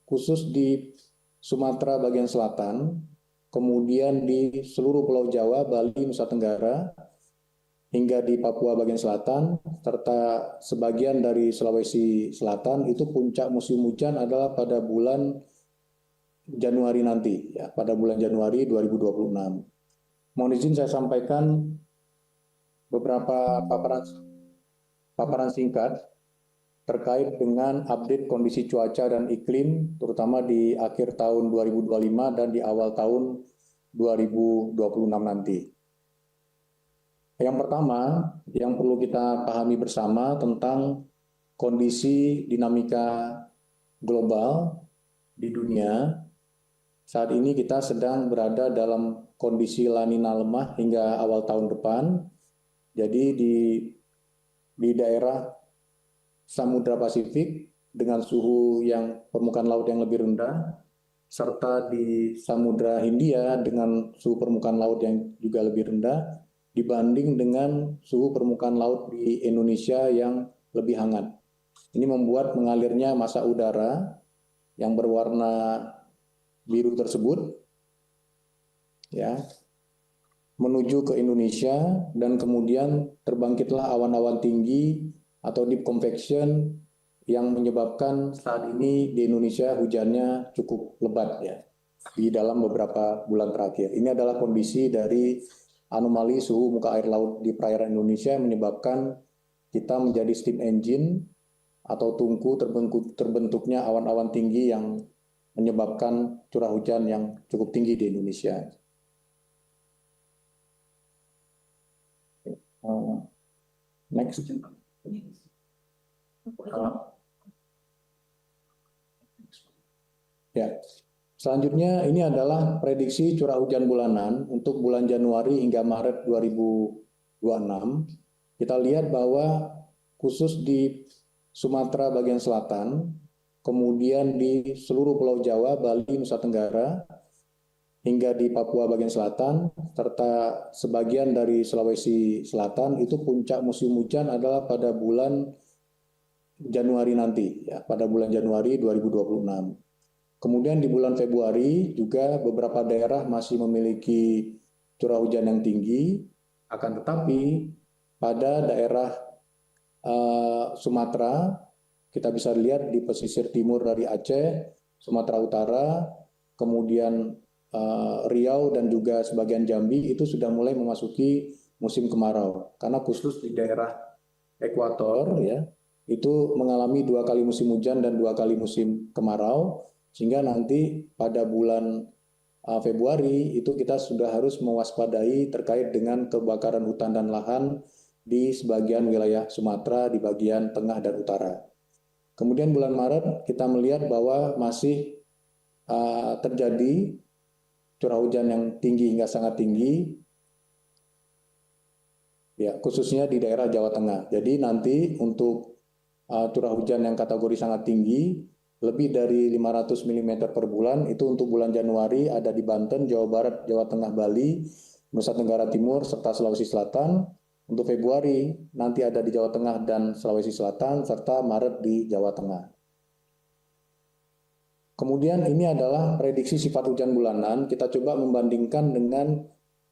khusus di Sumatera bagian selatan, kemudian di seluruh Pulau Jawa, Bali, Nusa Tenggara, hingga di Papua bagian selatan, serta sebagian dari Sulawesi Selatan, itu puncak musim hujan adalah pada bulan Januari nanti, ya, pada bulan Januari 2026. Mohon izin saya sampaikan beberapa paparan singkat terkait dengan update kondisi cuaca dan iklim, terutama di akhir tahun 2025 dan di awal tahun 2026 nanti. Yang pertama, yang perlu kita pahami bersama tentang kondisi dinamika global di dunia. Saat ini kita sedang berada dalam kondisi La Nina lemah hingga awal tahun depan. Jadi di daerah Samudra Pasifik dengan suhu yang permukaan laut yang lebih rendah, serta di Samudra Hindia dengan suhu permukaan laut yang juga lebih rendah, dibanding dengan suhu permukaan laut di Indonesia yang lebih hangat. Ini membuat mengalirnya massa udara yang berwarna biru tersebut, ya, menuju ke Indonesia, dan kemudian terbangkitlah awan-awan tinggi atau deep convection yang menyebabkan saat ini di Indonesia hujannya cukup lebat, ya, di dalam beberapa bulan terakhir. Ini adalah kondisi dari anomali suhu muka air laut di perairan Indonesia yang menyebabkan kita menjadi steam engine atau tungku terbentuknya awan-awan tinggi yang menyebabkan curah hujan yang cukup tinggi di Indonesia. Next. Ya. Selanjutnya ini adalah prediksi curah hujan bulanan untuk bulan Januari hingga Maret 2026. Kita lihat bahwa khusus di Sumatera bagian selatan, kemudian di seluruh Pulau Jawa, Bali, Nusa Tenggara, hingga di Papua bagian selatan, serta sebagian dari Sulawesi Selatan, itu puncak musim hujan adalah pada bulan Januari nanti, ya, pada bulan Januari 2026. Kemudian di bulan Februari juga beberapa daerah masih memiliki curah hujan yang tinggi, akan tetapi pada daerah Sumatera, kita bisa lihat di pesisir timur dari Aceh, Sumatera Utara, kemudian Riau dan juga sebagian Jambi itu sudah mulai memasuki musim kemarau. Karena khusus di daerah ekuator, ya, itu mengalami 2 kali musim hujan dan 2 kali musim kemarau, sehingga nanti pada bulan Februari itu kita sudah harus mewaspadai terkait dengan kebakaran hutan dan lahan di sebagian wilayah Sumatera di bagian tengah dan utara. Kemudian bulan Maret kita melihat bahwa masih terjadi curah hujan yang tinggi hingga sangat tinggi, ya, khususnya di daerah Jawa Tengah. Jadi nanti untuk curah hujan yang kategori sangat tinggi, lebih dari 500 mm per bulan, itu untuk bulan Januari ada di Banten, Jawa Barat, Jawa Tengah, Bali, Nusa Tenggara Timur, serta Sulawesi Selatan. Untuk Februari nanti ada di Jawa Tengah dan Sulawesi Selatan, serta Maret di Jawa Tengah. Kemudian ini adalah prediksi sifat hujan bulanan. Kita coba membandingkan dengan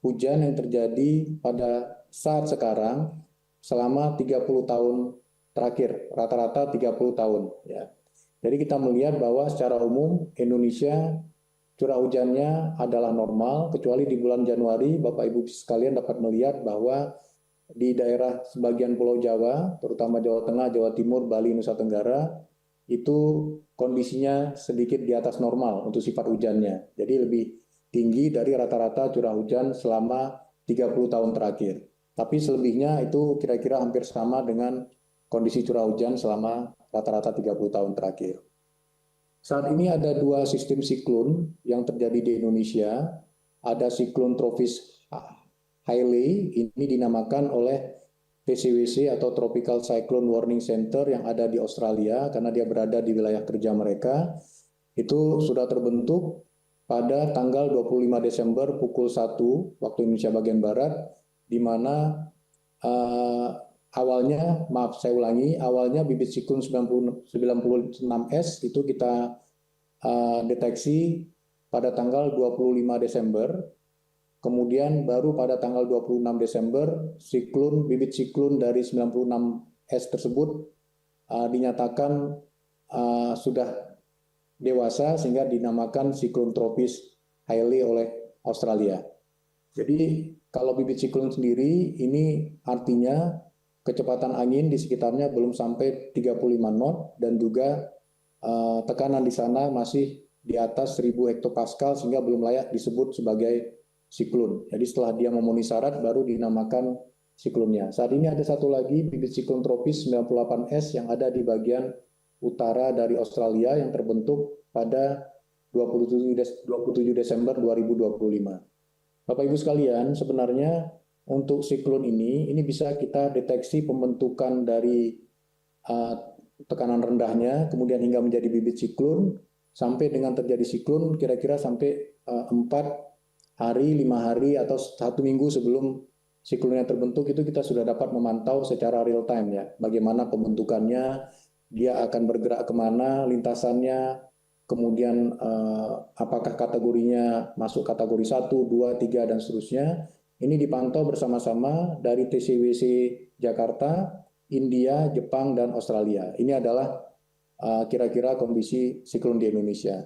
hujan yang terjadi pada saat sekarang selama 30 tahun terakhir, rata-rata 30 tahun, ya. Jadi kita melihat bahwa secara umum Indonesia curah hujannya adalah normal, kecuali di bulan Januari Bapak Ibu sekalian dapat melihat bahwa di daerah sebagian Pulau Jawa, terutama Jawa Tengah, Jawa Timur, Bali, Nusa Tenggara, itu kondisinya sedikit di atas normal untuk sifat hujannya. Jadi lebih tinggi dari rata-rata curah hujan selama 30 tahun terakhir. Tapi selebihnya itu kira-kira hampir sama dengan kondisi curah hujan selama rata-rata 30 tahun terakhir. Saat ini ada 2 sistem siklon yang terjadi di Indonesia. Ada siklon tropis Hailey, ini dinamakan oleh TCWC atau Tropical Cyclone Warning Center yang ada di Australia karena dia berada di wilayah kerja mereka. Itu sudah terbentuk pada tanggal 25 Desember pukul 1 waktu Indonesia bagian Barat, di mana awalnya, maaf saya ulangi, awalnya bibit siklon 96S itu kita deteksi pada tanggal 25 Desember, kemudian baru pada tanggal 26 Desember bibit siklon dari 96S tersebut dinyatakan sudah dewasa sehingga dinamakan siklon tropis Hailey oleh Australia. Jadi kalau bibit siklon sendiri ini artinya kecepatan angin di sekitarnya belum sampai 35 knot dan juga tekanan di sana masih di atas 1000 hektopascal sehingga belum layak disebut sebagai siklon. Jadi setelah dia memenuhi syarat baru dinamakan siklonnya. Saat ini ada satu lagi bibit siklon tropis 98S yang ada di bagian utara dari Australia yang terbentuk pada 27 Desember 2025. Bapak Ibu sekalian, sebenarnya untuk siklon ini bisa kita deteksi pembentukan dari tekanan rendahnya, kemudian hingga menjadi bibit siklon, sampai dengan terjadi siklon kira-kira sampai 4 hari, 5 hari, atau 1 minggu sebelum siklonnya terbentuk itu kita sudah dapat memantau secara real time ya, bagaimana pembentukannya, dia akan bergerak kemana, lintasannya, kemudian apakah kategorinya masuk kategori 1, 2, 3, dan seterusnya. Ini dipantau bersama-sama dari TCWC Jakarta, India, Jepang, dan Australia. Ini adalah kira-kira kondisi siklon di Indonesia.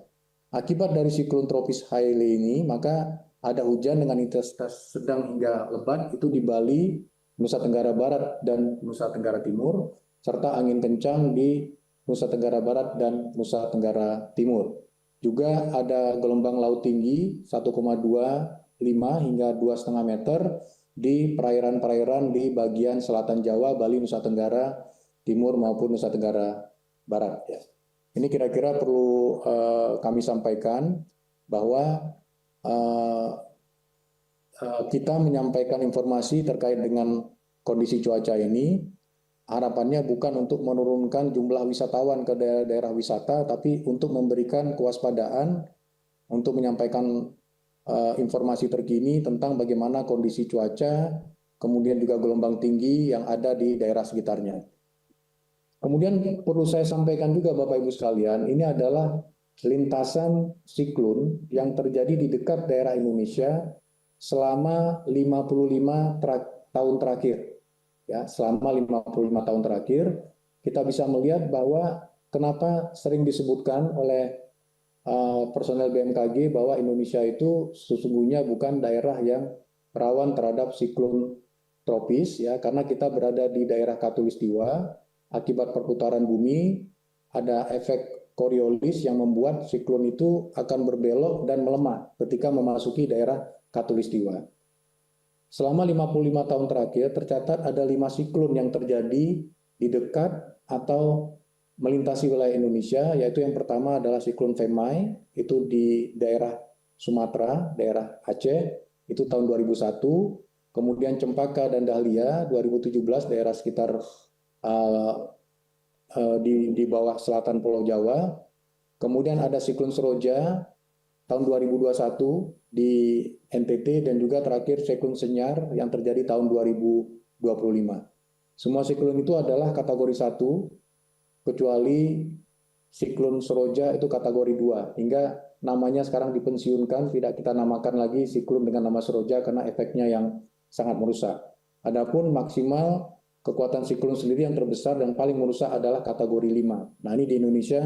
Akibat dari siklon tropis Hailey ini, maka ada hujan dengan intensitas sedang hingga lebat itu di Bali, Nusa Tenggara Barat, dan Nusa Tenggara Timur, serta angin kencang di Nusa Tenggara Barat dan Nusa Tenggara Timur. Juga ada gelombang laut tinggi 1,25 hingga 2,5 meter di perairan-perairan di bagian selatan Jawa, Bali, Nusa Tenggara Timur maupun Nusa Tenggara Barat. Ya. Ini kira-kira perlu kami sampaikan bahwa kita menyampaikan informasi terkait dengan kondisi cuaca ini. Harapannya bukan untuk menurunkan jumlah wisatawan ke daerah wisata, tapi untuk memberikan kewaspadaan, untuk menyampaikan informasi terkini tentang bagaimana kondisi cuaca, kemudian juga gelombang tinggi yang ada di daerah sekitarnya. Kemudian perlu saya sampaikan juga Bapak Ibu sekalian, ini adalah lintasan siklon yang terjadi di dekat daerah Indonesia selama 55 tahun terakhir. Ya, selama 55 tahun terakhir, kita bisa melihat bahwa kenapa sering disebutkan oleh personel BMKG bahwa Indonesia itu sesungguhnya bukan daerah yang rawan terhadap siklon tropis, ya, karena kita berada di daerah khatulistiwa. Akibat perputaran bumi, ada efek Coriolis yang membuat siklon itu akan berbelok dan melemah ketika memasuki daerah khatulistiwa. Selama 55 tahun terakhir tercatat ada 5 siklon yang terjadi di dekat atau melintasi wilayah Indonesia, yaitu yang pertama adalah siklon Femai, itu di daerah Sumatera, daerah Aceh, itu tahun 2001, kemudian Cempaka dan Dahlia 2017 daerah sekitar di bawah selatan Pulau Jawa, kemudian ada siklon Seroja tahun 2021 di NTT, dan juga terakhir siklon Senyar yang terjadi tahun 2025. Semua siklon itu adalah kategori 1, kecuali siklon Seroja itu kategori 2, hingga namanya sekarang dipensiunkan, tidak kita namakan lagi siklon dengan nama Seroja karena efeknya yang sangat merusak. Adapun maksimal kekuatan siklon sendiri yang terbesar dan paling merusak adalah kategori 5. Nah, ini di Indonesia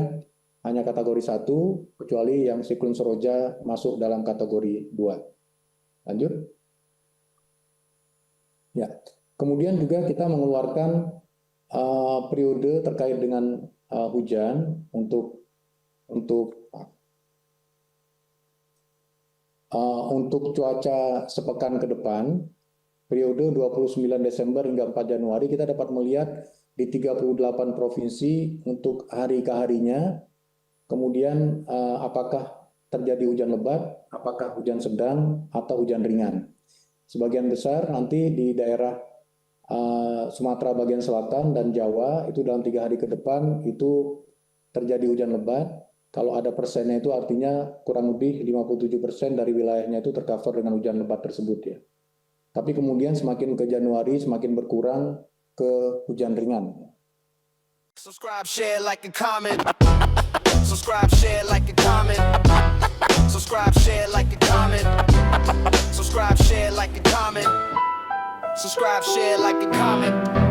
hanya kategori 1, kecuali yang siklon Seroja masuk dalam kategori 2. Lanjut. Ya. Kemudian juga kita mengeluarkan periode terkait dengan hujan untuk cuaca sepekan ke depan, periode 29 Desember hingga 4 Januari, kita dapat melihat di 38 provinsi untuk hari ke harinya. Kemudian apakah terjadi hujan lebat, apakah hujan sedang, atau hujan ringan. Sebagian besar nanti di daerah Sumatera bagian selatan dan Jawa, itu dalam 3 hari ke depan itu terjadi hujan lebat. Kalau ada persennya itu artinya kurang lebih 57% dari wilayahnya itu tercover dengan hujan lebat tersebut ya. Tapi kemudian semakin ke Januari semakin berkurang ke hujan ringan. Subscribe, share, like, and comment. Subscribe, share, like, and comment. Subscribe, share, like, and comment. Subscribe, share, like, and comment.